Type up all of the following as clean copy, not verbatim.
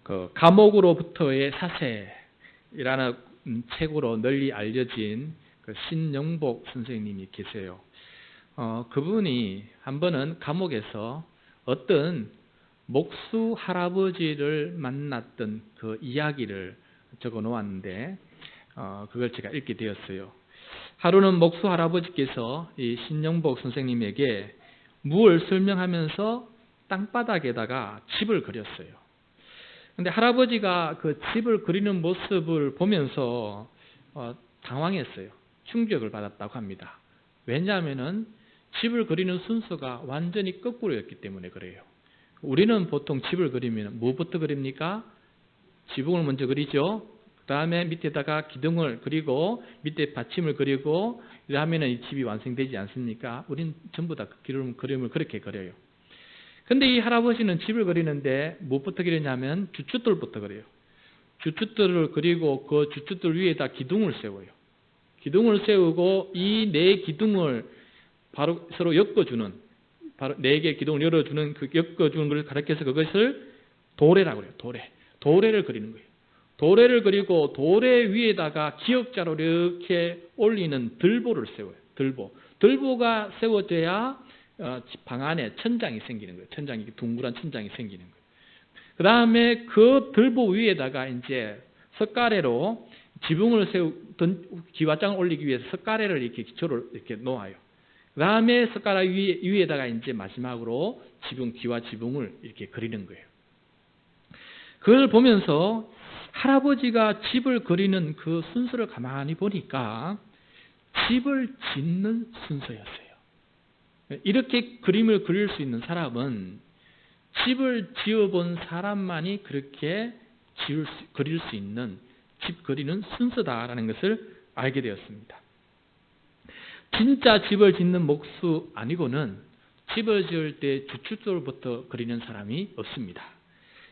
그 감옥으로부터의 사세라는 책으로 널리 알려진 그 신영복 선생님이 계세요. 그분이 한 번은 감옥에서 어떤 목수 할아버지를 만났던 그 이야기를 적어 놓았는데 그걸 제가 읽게 되었어요. 하루는 목수 할아버지께서 이 신영복 선생님에게 무엇을 설명하면서 땅바닥에다가 집을 그렸어요. 근데 할아버지가 그 집을 그리는 모습을 보면서 당황했어요. 충격을 받았다고 합니다. 왜냐하면은 집을 그리는 순서가 완전히 거꾸로였기 때문에 그래요. 우리는 보통 집을 그리면 뭐부터 그립니까? 지붕을 먼저 그리죠. 그 다음에 밑에다가 기둥을 그리고 밑에 받침을 그리고 이러면은 이 집이 완성되지 않습니까? 우리는 전부 다 그림을 그렇게 그려요. 근데 이 할아버지는 집을 그리는데 무엇부터 그리냐면 주춧돌부터 그려요. 주춧돌을 그리고 그 주춧돌 위에다 기둥을 세워요. 기둥을 세우고 이 네 기둥을 바로 서로 엮어주는, 바로 네 개의 기둥을 열어주는 그 엮어주는 것을 가르쳐서 그것을 도래라고 해요. 도래를 그리는 거예요. 도래를 그리고 도래 위에다가 기역자로 이렇게 올리는 들보를 세워요. 들보가 세워져야 방 안에 천장이 생기는 거예요. 천장이 둥그란 천장이 생기는 거예요. 그 다음에 그 들보 위에다가 이제 석가래로 지붕을 기와장을 올리기 위해서 석가래를 이렇게 기초를 이렇게 놓아요. 그 다음에 석가래 위에다가 이제 마지막으로 기와 지붕을 이렇게 그리는 거예요. 그걸 보면서 할아버지가 집을 그리는 그 순서를 가만히 보니까 집을 짓는 순서였어요. 이렇게 그림을 그릴 수 있는 사람은 집을 지어본 사람만이 그렇게 그릴 수 있는 집 그리는 순서다라는 것을 알게 되었습니다. 진짜 집을 짓는 목수 아니고는 집을 지을 때 주춧돌부터 그리는 사람이 없습니다.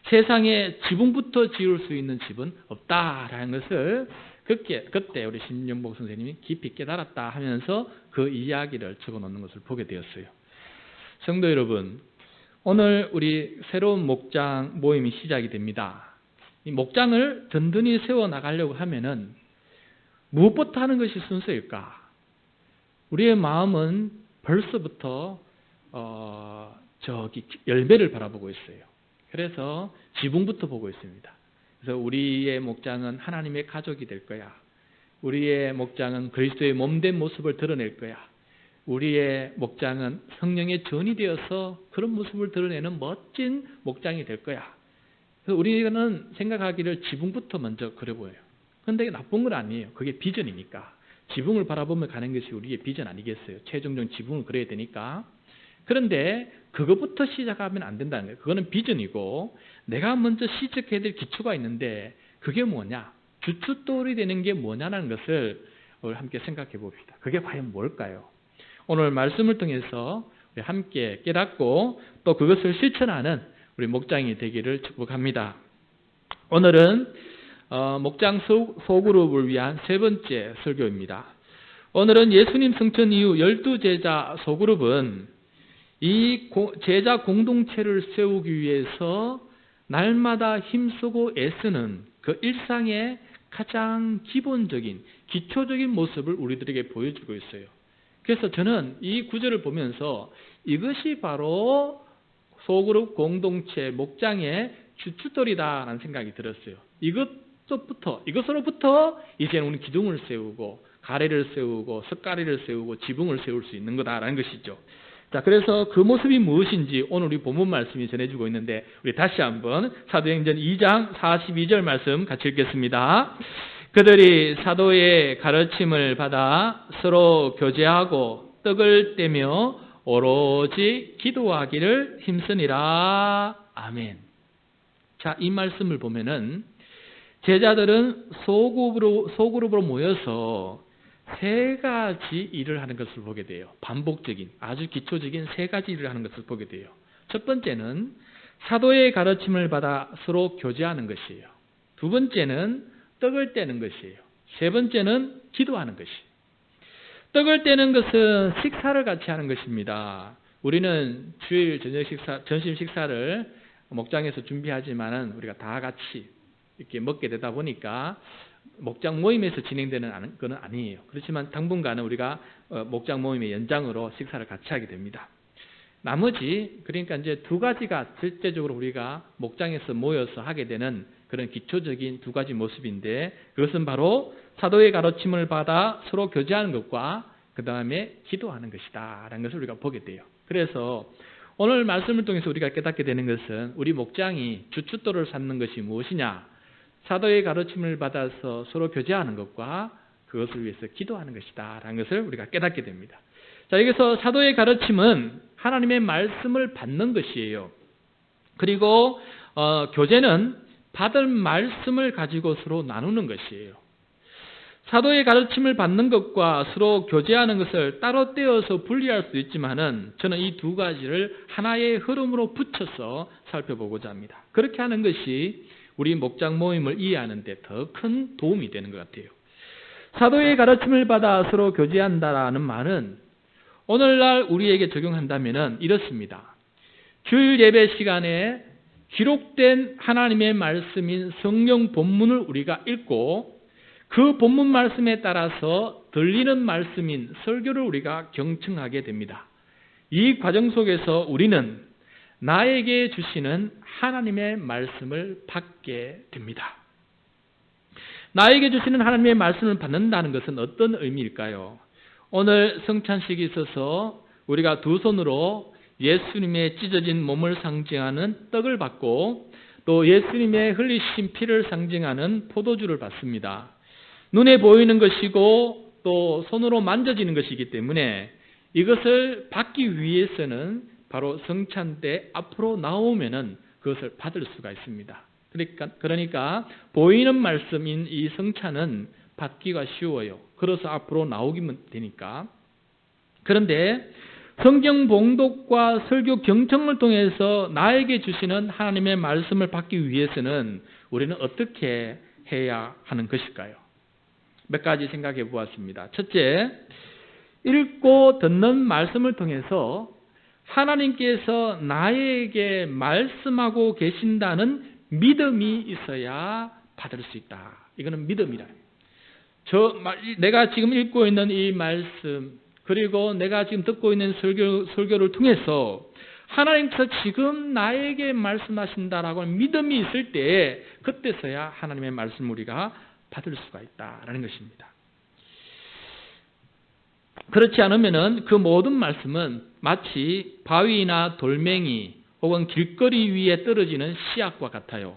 세상에 지붕부터 지을 수 있는 집은 없다라는 것을 그때 우리 신영복 선생님이 깊이 깨달았다 하면서 그 이야기를 적어놓는 것을 보게 되었어요. 성도 여러분, 오늘 우리 새로운 목장 모임이 시작이 됩니다. 이 목장을 든든히 세워나가려고 하면은 무엇부터 하는 것이 순서일까? 우리의 마음은 벌써부터 저기 열매를 바라보고 있어요. 그래서 지붕부터 보고 있습니다. 그래서 우리의 목장은 하나님의 가족이 될 거야. 우리의 목장은 그리스도의 몸된 모습을 드러낼 거야. 우리의 목장은 성령의 전이 되어서 그런 모습을 드러내는 멋진 목장이 될 거야. 그래서 우리는 생각하기를 지붕부터 먼저 그려보여요. 그런데 나쁜 건 아니에요. 그게 비전이니까. 지붕을 바라보며 가는 것이 우리의 비전 아니겠어요? 최종적인 지붕을 그려야 되니까. 그런데 그것부터 시작하면 안 된다는 거예요. 그거는 비전이고 내가 먼저 시작해야 될 기초가 있는데 그게 뭐냐? 주춧돌이 되는 게 뭐냐는 것을 함께 생각해 봅시다. 그게 과연 뭘까요? 오늘 말씀을 통해서 우리 함께 깨닫고 또 그것을 실천하는 우리 목장이 되기를 축복합니다. 오늘은 목장 소그룹을 위한 세 번째 설교입니다. 오늘은 예수님 승천 이후 12제자 소그룹은 이 제자 공동체를 세우기 위해서 날마다 힘쓰고 애쓰는 그 일상의 가장 기본적인 기초적인 모습을 우리들에게 보여주고 있어요. 그래서 저는 이 구절을 보면서 이것이 바로 소그룹 공동체 목장의 주춧돌이다라는 생각이 들었어요. 이것으로부터 이제는 우리 기둥을 세우고 가래를 세우고 석가래를 세우고 지붕을 세울 수 있는 거다라는 것이죠. 자, 그래서 그 모습이 무엇인지 오늘 우리 본문 말씀이 전해주고 있는데 우리 다시 한번 사도행전 2장 42절 말씀 같이 읽겠습니다. 그들이 사도의 가르침을 받아 서로 교제하고 떡을 떼며 오로지 기도하기를 힘쓰니라. 아멘. 자, 이 말씀을 보면은 제자들은 소그룹으로 모여서 세 가지 일을 하는 것을 보게 돼요. 반복적인, 아주 기초적인 세 가지 일을 하는 것을 보게 돼요. 첫 번째는 사도의 가르침을 받아 서로 교제하는 것이에요. 두 번째는 떡을 떼는 것이에요. 세 번째는 기도하는 것이에요. 떡을 떼는 것은 식사를 같이 하는 것입니다. 우리는 주일 점심 식사를 목장에서 준비하지만은 우리가 다 같이 이렇게 먹게 되다 보니까 목장 모임에서 진행되는 건 아니에요. 그렇지만 당분간은 우리가 목장 모임의 연장으로 식사를 같이 하게 됩니다. 나머지 그러니까 이제 두 가지가 실제적으로 우리가 목장에서 모여서 하게 되는 그런 기초적인 두 가지 모습인데, 그것은 바로 사도의 가르침을 받아 서로 교제하는 것과 그 다음에 기도하는 것이다 라는 것을 우리가 보게 돼요. 그래서 오늘 말씀을 통해서 우리가 깨닫게 되는 것은 우리 목장이 주춧돌을 삼는 것이 무엇이냐, 사도의 가르침을 받아서 서로 교제하는 것과 그것을 위해서 기도하는 것이다 라는 것을 우리가 깨닫게 됩니다. 자, 여기서 사도의 가르침은 하나님의 말씀을 받는 것이에요. 그리고 교제는 받을 말씀을 가지고 서로 나누는 것이에요. 사도의 가르침을 받는 것과 서로 교제하는 것을 따로 떼어서 분리할 수 있지만은 저는 이 두 가지를 하나의 흐름으로 붙여서 살펴보고자 합니다. 그렇게 하는 것이 우리 목장 모임을 이해하는 데 더 큰 도움이 되는 것 같아요. 사도의 가르침을 받아 서로 교제한다라는 말은 오늘날 우리에게 적용한다면은 이렇습니다. 주일 예배 시간에 기록된 하나님의 말씀인 성경 본문을 우리가 읽고 그 본문 말씀에 따라서 들리는 말씀인 설교를 우리가 경청하게 됩니다. 이 과정 속에서 우리는 나에게 주시는 하나님의 말씀을 받게 됩니다. 나에게 주시는 하나님의 말씀을 받는다는 것은 어떤 의미일까요? 오늘 성찬식이 있어서 우리가 두 손으로 예수님의 찢어진 몸을 상징하는 떡을 받고 또 예수님의 흘리신 피를 상징하는 포도주를 받습니다. 눈에 보이는 것이고 또 손으로 만져지는 것이기 때문에 이것을 받기 위해서는 바로 성찬 때 앞으로 나오면은 그것을 받을 수가 있습니다. 그러니까 보이는 말씀인 이 성찬은 받기가 쉬워요. 그래서 앞으로 나오기만 되니까. 그런데 성경 봉독과 설교 경청을 통해서 나에게 주시는 하나님의 말씀을 받기 위해서는 우리는 어떻게 해야 하는 것일까요? 몇 가지 생각해 보았습니다. 첫째, 읽고 듣는 말씀을 통해서 하나님께서 나에게 말씀하고 계신다는 믿음이 있어야 받을 수 있다. 이거는 믿음이라. 내가 지금 읽고 있는 이 말씀, 그리고 내가 지금 듣고 있는 설교를 통해서 하나님께서 지금 나에게 말씀하신다라고 하는 믿음이 있을 때 그때서야 하나님의 말씀을 우리가 받을 수가 있다라는 것입니다. 그렇지 않으면은 그 모든 말씀은 마치 바위나 돌멩이 혹은 길거리 위에 떨어지는 씨앗과 같아요.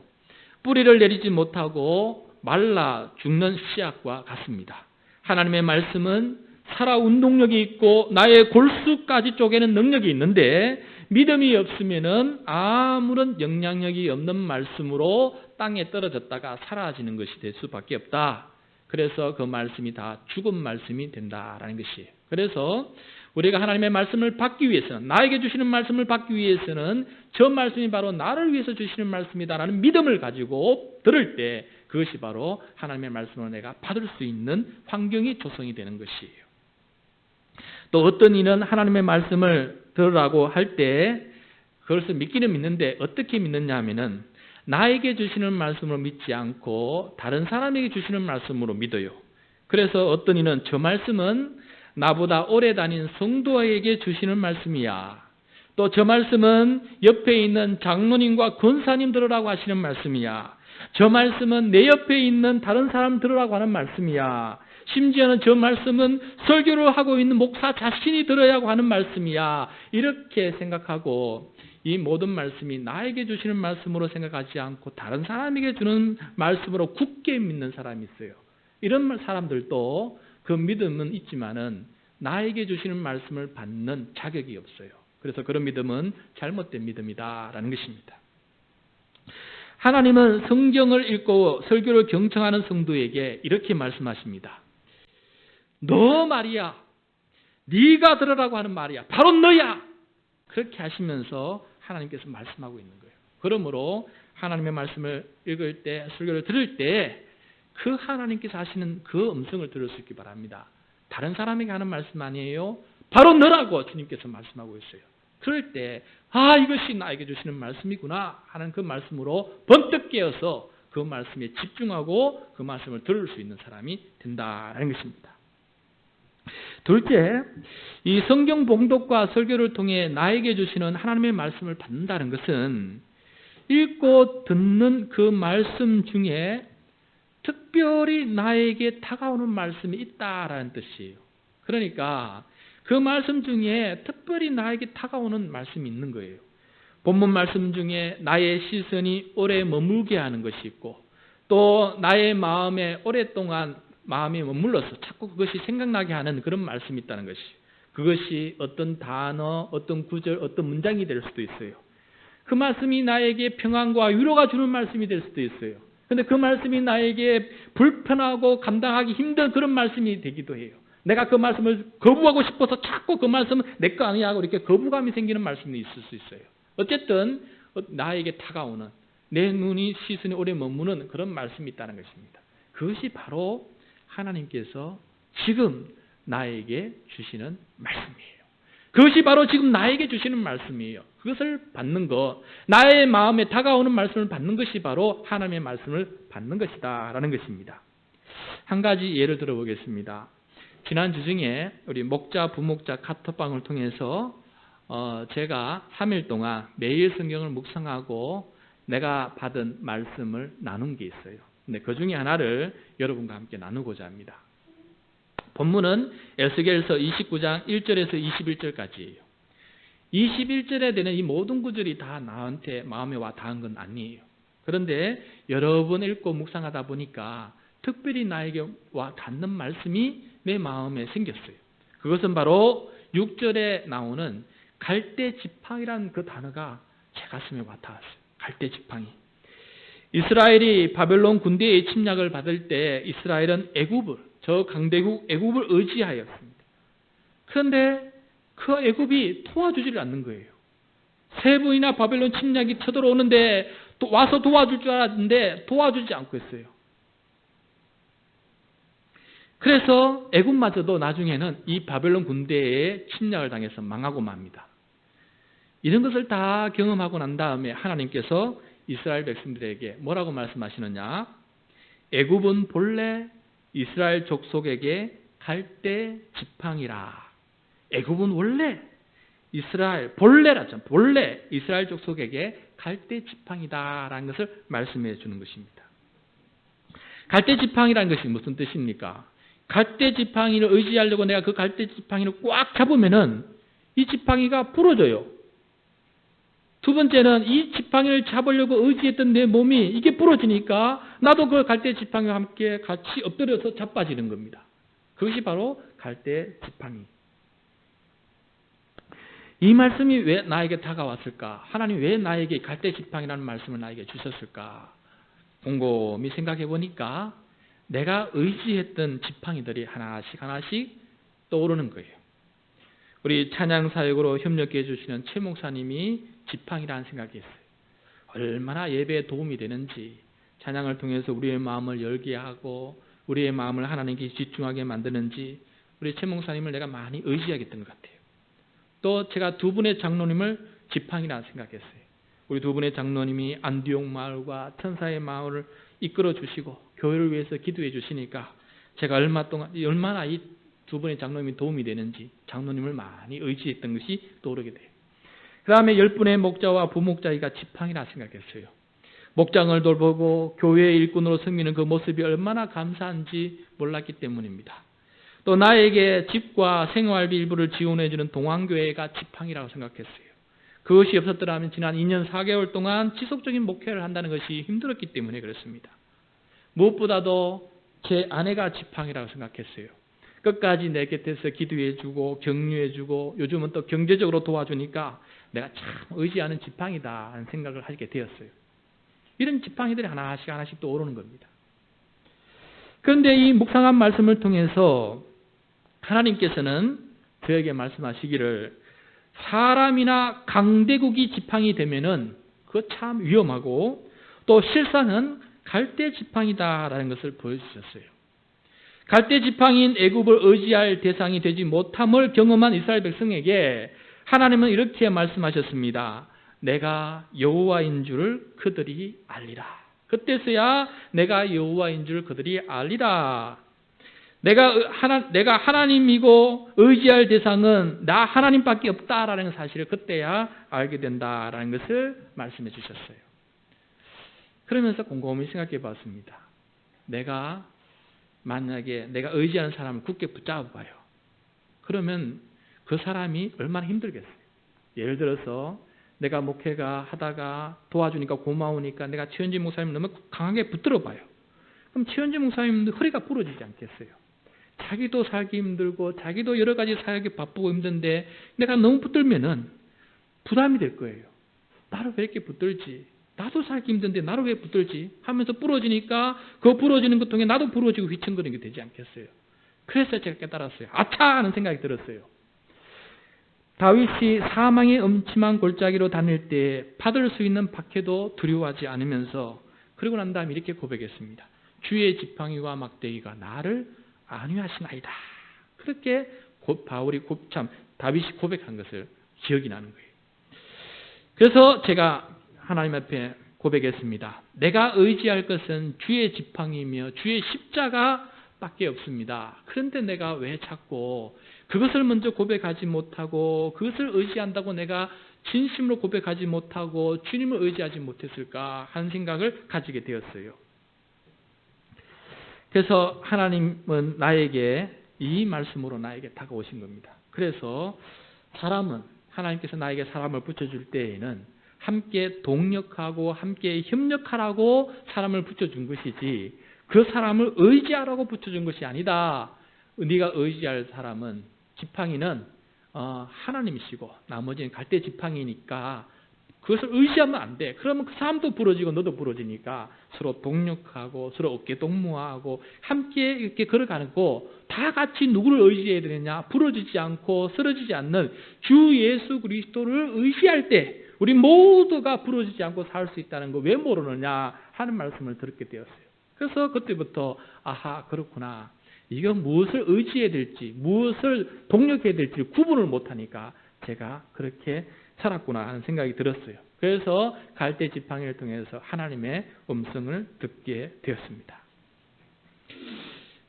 뿌리를 내리지 못하고 말라 죽는 씨앗과 같습니다. 하나님의 말씀은 살아 운동력이 있고 나의 골수까지 쪼개는 능력이 있는데 믿음이 없으면은 아무런 영향력이 없는 말씀으로 땅에 떨어졌다가 사라지는 것이 될 수밖에 없다. 그래서 그 말씀이 다 죽은 말씀이 된다라는 것이에요. 그래서 우리가 하나님의 말씀을 받기 위해서는, 나에게 주시는 말씀을 받기 위해서는 저 말씀이 바로 나를 위해서 주시는 말씀이다라는 믿음을 가지고 들을 때 그것이 바로 하나님의 말씀을 내가 받을 수 있는 환경이 조성이 되는 것이에요. 또 어떤 이는 하나님의 말씀을 들으라고 할 때 그것을 믿기는 믿는데 어떻게 믿느냐 하면은 나에게 주시는 말씀으로 믿지 않고 다른 사람에게 주시는 말씀으로 믿어요. 그래서 어떤 이는 저 말씀은 나보다 오래 다닌 성도에게 주시는 말씀이야. 또 저 말씀은 옆에 있는 장로님과 권사님 들으라고 하시는 말씀이야. 저 말씀은 내 옆에 있는 다른 사람 들으라고 하는 말씀이야. 심지어는 저 말씀은 설교를 하고 있는 목사 자신이 들어야 하는 말씀이야. 이렇게 생각하고 이 모든 말씀이 나에게 주시는 말씀으로 생각하지 않고 다른 사람에게 주는 말씀으로 굳게 믿는 사람이 있어요. 이런 사람들도 그 믿음은 있지만은 나에게 주시는 말씀을 받는 자격이 없어요. 그래서 그런 믿음은 잘못된 믿음이다라는 것입니다. 하나님은 성경을 읽고 설교를 경청하는 성도에게 이렇게 말씀하십니다. 너 말이야. 네가 들으라고 하는 말이야. 바로 너야. 그렇게 하시면서 하나님께서 말씀하고 있는 거예요. 그러므로 하나님의 말씀을 읽을 때, 설교를 들을 때 그 하나님께서 하시는 그 음성을 들을 수 있기 바랍니다. 다른 사람에게 하는 말씀 아니에요. 바로 너라고 주님께서 말씀하고 있어요. 그럴 때 이것이 나에게 주시는 말씀이구나 하는 그 말씀으로 번뜩 깨어서 그 말씀에 집중하고 그 말씀을 들을 수 있는 사람이 된다는 것입니다. 둘째, 이 성경 봉독과 설교를 통해 나에게 주시는 하나님의 말씀을 받는다는 것은 읽고 듣는 그 말씀 중에 특별히 나에게 다가오는 말씀이 있다라는 뜻이에요. 그러니까 그 말씀 중에 특별히 나에게 다가오는 말씀이 있는 거예요. 본문 말씀 중에 나의 시선이 오래 머물게 하는 것이 있고 또 나의 마음에 오랫동안 마음이 머물러서 자꾸 그것이 생각나게 하는 그런 말씀이 있다는 것이, 그것이 어떤 단어, 어떤 구절, 어떤 문장이 될 수도 있어요. 그 말씀이 나에게 평안과 위로가 주는 말씀이 될 수도 있어요. 그런데 그 말씀이 나에게 불편하고 감당하기 힘든 그런 말씀이 되기도 해요. 내가 그 말씀을 거부하고 싶어서 자꾸 그 말씀은 내 거 아니야 하고 이렇게 거부감이 생기는 말씀이 있을 수 있어요. 어쨌든 나에게 다가오는, 내 눈이 시선이 오래 머무는 그런 말씀이 있다는 것입니다. 그것이 바로 하나님께서 지금 나에게 주시는 말씀이에요. 그것이 바로 지금 나에게 주시는 말씀이에요. 그것을 받는 것, 나의 마음에 다가오는 말씀을 받는 것이 바로 하나님의 말씀을 받는 것이다 라는 것입니다. 한 가지 예를 들어보겠습니다. 지난 주 중에 우리 목자, 부목자 카톡방을 통해서 제가 3일 동안 매일 성경을 묵상하고 내가 받은 말씀을 나눈 게 있어요. 근데 그 중에 하나를 여러분과 함께 나누고자 합니다. 본문은 에스겔서 29장 1절에서 21절까지예요. 21절에 되는 이 모든 구절이 다 나한테 마음에 와 닿은 건 아니에요. 그런데 여러 번 읽고 묵상하다 보니까 특별히 나에게 와 닿는 말씀이 내 마음에 생겼어요. 그것은 바로 6절에 나오는 갈대 지팡이라는 그 단어가 제 가슴에 와 닿았어요. 갈대 지팡이. 이스라엘이 바벨론 군대의 침략을 받을 때 이스라엘은 저 강대국 애굽을 의지하였습니다. 그런데 그 애굽이 도와주지를 않는 거예요. 세 번이나 바벨론 침략이 쳐들어오는데 와서 도와줄 줄 알았는데 도와주지 않고 있어요. 그래서 애굽마저도 나중에는 이 바벨론 군대에 침략을 당해서 망하고 맙니다. 이런 것을 다 경험하고 난 다음에 하나님께서 이스라엘 백성들에게 뭐라고 말씀하시느냐? 애굽은 본래 이스라엘 족속에게 갈대 지팡이라. 애굽은 원래 본래 이스라엘 족속에게 갈대 지팡이다라는 것을 말씀해 주는 것입니다. 갈대 지팡이라는 것이 무슨 뜻입니까? 갈대 지팡이를 의지하려고 내가 그 갈대 지팡이를 꽉 잡으면은 이 지팡이가 부러져요. 두 번째는 이 지팡이를 잡으려고 의지했던 내 몸이 이게 부러지니까 나도 그 갈대 지팡이와 함께 같이 엎드려서 자빠지는 겁니다. 그것이 바로 갈대 지팡이. 이 말씀이 왜 나에게 다가왔을까? 하나님 왜 나에게 갈대 지팡이라는 말씀을 나에게 주셨을까? 곰곰이 생각해 보니까 내가 의지했던 지팡이들이 하나씩 떠오르는 거예요. 우리 찬양 사역으로 협력해 주시는 최 목사님이 지팡이라는 생각이 있어요. 얼마나 예배에 도움이 되는지, 찬양을 통해서 우리의 마음을 열게 하고 우리의 마음을 하나님께 집중하게 만드는지 우리 최 목사님을 내가 많이 의지하게 됐던 것 같아요. 또 제가 두 분의 장로님을 지팡이라 생각했어요. 우리 두 분의 장로님이 안디옥 마을과 천사의 마을을 이끌어 주시고 교회를 위해서 기도해 주시니까 제가 얼마나 이 두 분의 장로님이 도움이 되는지 장로님을 많이 의지했던 것이 떠오르게 돼요. 그 다음에 10분의 목자와 부목자가 지팡이라 생각했어요. 목장을 돌보고 교회의 일꾼으로 섬기는 그 모습이 얼마나 감사한지 몰랐기 때문입니다. 또 나에게 집과 생활비 일부를 지원해주는 동안교회가 지팡이라고 생각했어요. 그것이 없었더라면 지난 2년 4개월 동안 지속적인 목회를 한다는 것이 힘들었기 때문에 그렇습니다. 무엇보다도 제 아내가 지팡이라고 생각했어요. 끝까지 내 곁에서 기도해주고 격려해주고 요즘은 또 경제적으로 도와주니까 내가 참 의지하는 지팡이다 하는 생각을 하게 되었어요. 이런 지팡이들이 하나씩 떠오르는 겁니다. 그런데 이 묵상한 말씀을 통해서 하나님께서는 저에게 말씀하시기를 사람이나 강대국이 지팡이 되면은 그거 참 위험하고 또 실상은 갈대 지팡이다라는 것을 보여주셨어요. 갈대 지팡이인 애굽을 의지할 대상이 되지 못함을 경험한 이스라엘 백성에게 하나님은 이렇게 말씀하셨습니다. 내가 여호와인 줄을 그들이 알리라. 그때서야 내가 여호와인 줄 그들이 알리라. 내가 하나님이고 의지할 대상은 나 하나님밖에 없다라는 사실을 그때야 알게 된다라는 것을 말씀해 주셨어요. 그러면서 곰곰이 생각해 봤습니다. 내가 만약에 내가 의지하는 사람을 굳게 붙잡아 봐요. 그러면 그 사람이 얼마나 힘들겠어요. 예를 들어서 내가 목회가 하다가 도와주니까 고마우니까 내가 최현진 목사님 너무 강하게 붙들어 봐요. 그럼 최현진 목사님도 허리가 부러지지 않겠어요. 자기도 살기 힘들고 자기도 여러 가지 살기 바쁘고 힘든데 내가 너무 붙들면은 부담이 될 거예요. 나를 왜 이렇게 붙들지? 나도 살기 힘든데 나를 왜 붙들지? 하면서 부러지니까 그 부러지는 것 통해 나도 부러지고 휘청거리는 게 되지 않겠어요. 그래서 제가 깨달았어요. 아차! 하는 생각이 들었어요. 다윗이 사망의 음침한 골짜기로 다닐 때 받을 수 있는 박해도 두려워하지 않으면서 그러고 난 다음에 이렇게 고백했습니다. 주의 지팡이와 막대기가 나를 안위하시나이다. 그렇게 다윗이 고백한 것을 기억이 나는 거예요. 그래서 제가 하나님 앞에 고백했습니다. 내가 의지할 것은 주의 지팡이며 주의 십자가밖에 없습니다. 그런데 내가 왜 자꾸 그것을 먼저 고백하지 못하고 그것을 의지한다고 내가 진심으로 고백하지 못하고 주님을 의지하지 못했을까 하는 생각을 가지게 되었어요. 그래서 하나님은 나에게 이 말씀으로 나에게 다가오신 겁니다. 그래서 하나님께서 나에게 사람을 붙여줄 때에는 함께 동력하고 함께 협력하라고 사람을 붙여준 것이지 그 사람을 의지하라고 붙여준 것이 아니다. 네가 의지할 사람은 지팡이는 하나님이시고 나머지는 갈대 지팡이니까 그것을 의지하면 안 돼. 그러면 그 사람도 부러지고 너도 부러지니까 서로 동력하고 서로 어깨 동무하고 함께 이렇게 걸어가고 다 같이 누구를 의지해야 되느냐? 부러지지 않고 쓰러지지 않는 주 예수 그리스도를 의지할 때 우리 모두가 부러지지 않고 살 수 있다는 거 왜 모르느냐 하는 말씀을 듣게 되었어요. 그래서 그때부터 아하 그렇구나. 이거 무엇을 의지해야 될지 무엇을 동력해야 될지 구분을 못하니까 제가 그렇게 살았구나 하는 생각이 들었어요. 그래서 갈대 지팡이를 통해서 하나님의 음성을 듣게 되었습니다.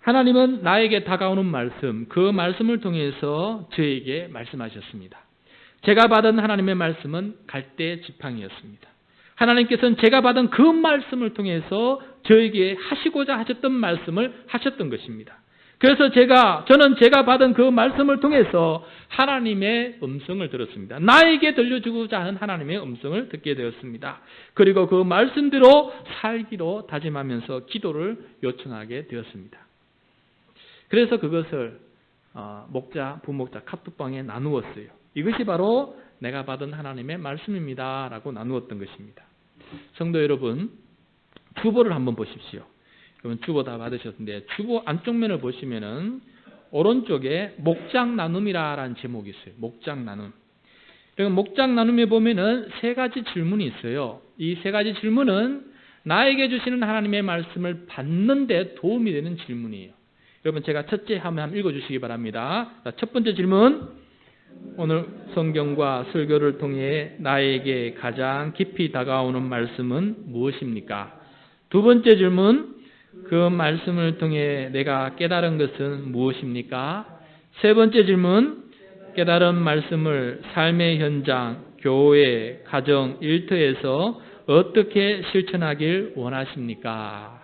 하나님은 나에게 다가오는 말씀, 그 말씀을 통해서 저에게 말씀하셨습니다. 제가 받은 하나님의 말씀은 갈대 지팡이였습니다. 하나님께서는 제가 받은 그 말씀을 통해서 저에게 하시고자 하셨던 말씀을 하셨던 것입니다. 그래서 저는 제가 받은 그 말씀을 통해서 하나님의 음성을 들었습니다. 나에게 들려주고자 하는 하나님의 음성을 듣게 되었습니다. 그리고 그 말씀대로 살기로 다짐하면서 기도를 요청하게 되었습니다. 그래서 그것을 부목자 카톡방에 나누었어요. 이것이 바로 내가 받은 하나님의 말씀입니다 라고 나누었던 것입니다. 성도 여러분, 주보를 한번 보십시오. 그러면 주보 다 받으셨는데 주보 안쪽 면을 보시면은 오른쪽에 목장 나눔이라는 제목이 있어요. 목장 나눔. 그리고 목장 나눔에 보면은 세 가지 질문이 있어요. 이 세 가지 질문은 나에게 주시는 하나님의 말씀을 받는 데 도움이 되는 질문이에요. 여러분 제가 첫째 한번 읽어주시기 바랍니다. 자, 첫 번째 질문. 오늘 성경과 설교를 통해 나에게 가장 깊이 다가오는 말씀은 무엇입니까? 두 번째 질문. 그 말씀을 통해 내가 깨달은 것은 무엇입니까? 세 번째 질문. 깨달은 말씀을 삶의 현장, 교회, 가정, 일터에서 어떻게 실천하길 원하십니까?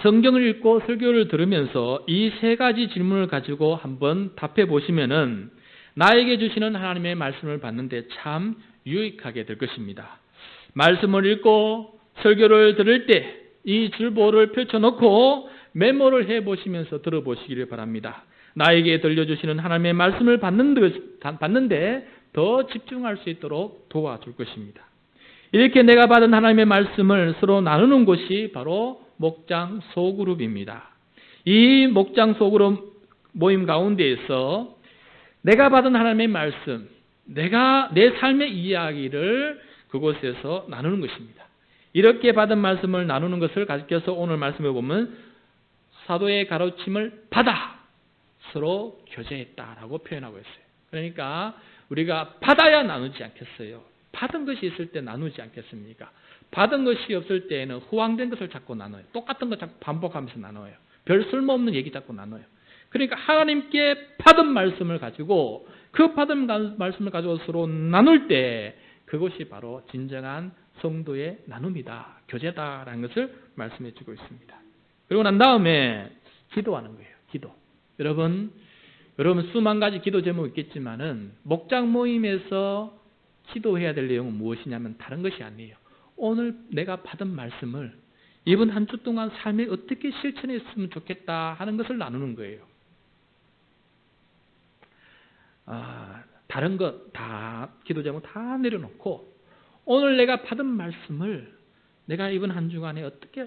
성경을 읽고 설교를 들으면서 이 세 가지 질문을 가지고 한번 답해 보시면은 나에게 주시는 하나님의 말씀을 받는데 참 유익하게 될 것입니다. 말씀을 읽고 설교를 들을 때 이 줄보를 펼쳐놓고 메모를 해보시면서 들어보시기를 바랍니다. 나에게 들려주시는 하나님의 말씀을 받는데 더 집중할 수 있도록 도와줄 것입니다. 이렇게 내가 받은 하나님의 말씀을 서로 나누는 곳이 바로 목장 소그룹입니다. 이 목장 소그룹 모임 가운데에서 내가 받은 하나님의 말씀, 내가 내 삶의 이야기를 그곳에서 나누는 것입니다. 이렇게 받은 말씀을 나누는 것을 가리켜서 오늘 말씀에 보면 사도의 가르침을 받아 서로 교제했다라고 표현하고 있어요. 그러니까 우리가 받아야 나누지 않겠어요. 받은 것이 있을 때 나누지 않겠습니까? 받은 것이 없을 때에는 후황된 것을 자꾸 나눠요. 똑같은 거 자꾸 반복하면서 나눠요. 별 쓸모없는 얘기 자꾸 나눠요. 그러니까 하나님께 받은 말씀을 가지고 그 받은 말씀을 가지고 서로 나눌 때 그것이 바로 진정한 성도의 나눔이다. 교제다라는 것을 말씀해 주고 있습니다. 그리고 난 다음에 기도하는 거예요. 기도. 여러분 수만 가지 기도 제목이 있겠지만은 목장 모임에서 기도해야 될 내용은 무엇이냐면 다른 것이 아니에요. 오늘 내가 받은 말씀을 이번 한 주 동안 삶에 어떻게 실천했으면 좋겠다 하는 것을 나누는 거예요. 다른 것 다 기도 제목 다 내려놓고 오늘 내가 받은 말씀을 내가 이번 한 주간에 어떻게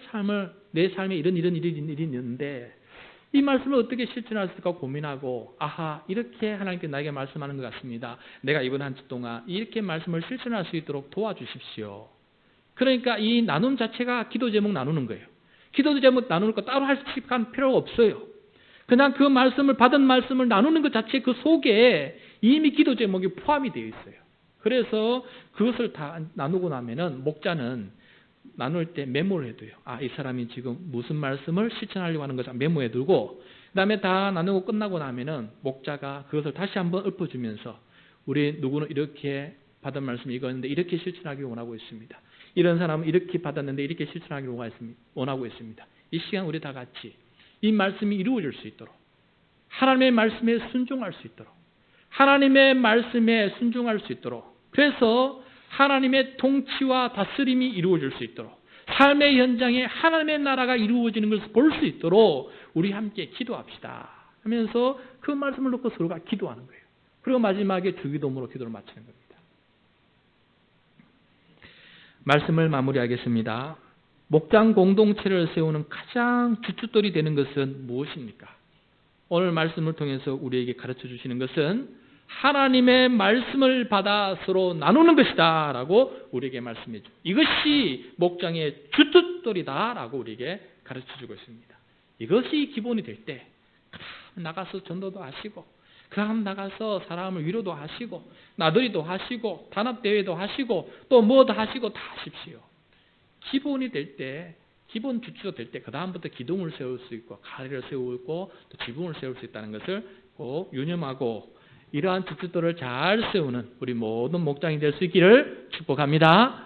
내 삶에 이런 일이 있는데 이 말씀을 어떻게 실천할 수 있을까 고민하고 이렇게 하나님께 나에게 말씀하는 것 같습니다. 내가 이번 한 주 동안 이렇게 말씀을 실천할 수 있도록 도와주십시오. 그러니까 이 나눔 자체가 기도 제목 나누는 거예요. 기도 제목 나누는 거 따로 할 필요가 없어요. 그냥 그 말씀을 받은 말씀을 나누는 것 자체 그 속에 이미 기도 제목이 포함이 되어 있어요. 그래서 그것을 다 나누고 나면은 목자는 나눌 때 메모를 해둬요. 이 사람이 지금 무슨 말씀을 실천하려고 하는 것을 메모해 두고 그다음에 다 나누고 끝나고 나면은 목자가 그것을 다시 한번 읊어주면서 우리 누구는 이렇게 받은 말씀이 이거였는데 이렇게 실천하기를 원하고 있습니다. 이런 사람은 이렇게 받았는데 이렇게 실천하기를 원하고 있습니다. 이 시간 우리 다 같이 이 말씀이 이루어질 수 있도록 하나님의 말씀에 순종할 수 있도록 하나님의 말씀에 순종할 수 있도록 그래서 하나님의 통치와 다스림이 이루어질 수 있도록 삶의 현장에 하나님의 나라가 이루어지는 것을 볼 수 있도록 우리 함께 기도합시다 하면서 그 말씀을 놓고 서로가 기도하는 거예요. 그리고 마지막에 주기도문으로 기도를 마치는 겁니다. 말씀을 마무리하겠습니다. 목장 공동체를 세우는 가장 주춧돌이 되는 것은 무엇입니까? 오늘 말씀을 통해서 우리에게 가르쳐 주시는 것은 하나님의 말씀을 받아 서로 나누는 것이다 라고 우리에게 말씀해 줍니다. 이것이 목장의 주춧돌이다 라고 우리에게 가르쳐 주고 있습니다. 이것이 기본이 될 때 나가서 전도도 하시고 그럼 나가서 사람을 위로도 하시고 나들이도 하시고 단합대회도 하시고 또 뭐도 하시고 다 하십시오. 기본이 될 때 기본 주체가 될 때 그 다음부터 기둥을 세울 수 있고 가리를 세우고 또 지붕을 세울 수 있다는 것을 꼭 유념하고 이러한 주춧돌을 잘 세우는 우리 모든 목장이 될 수 있기를 축복합니다.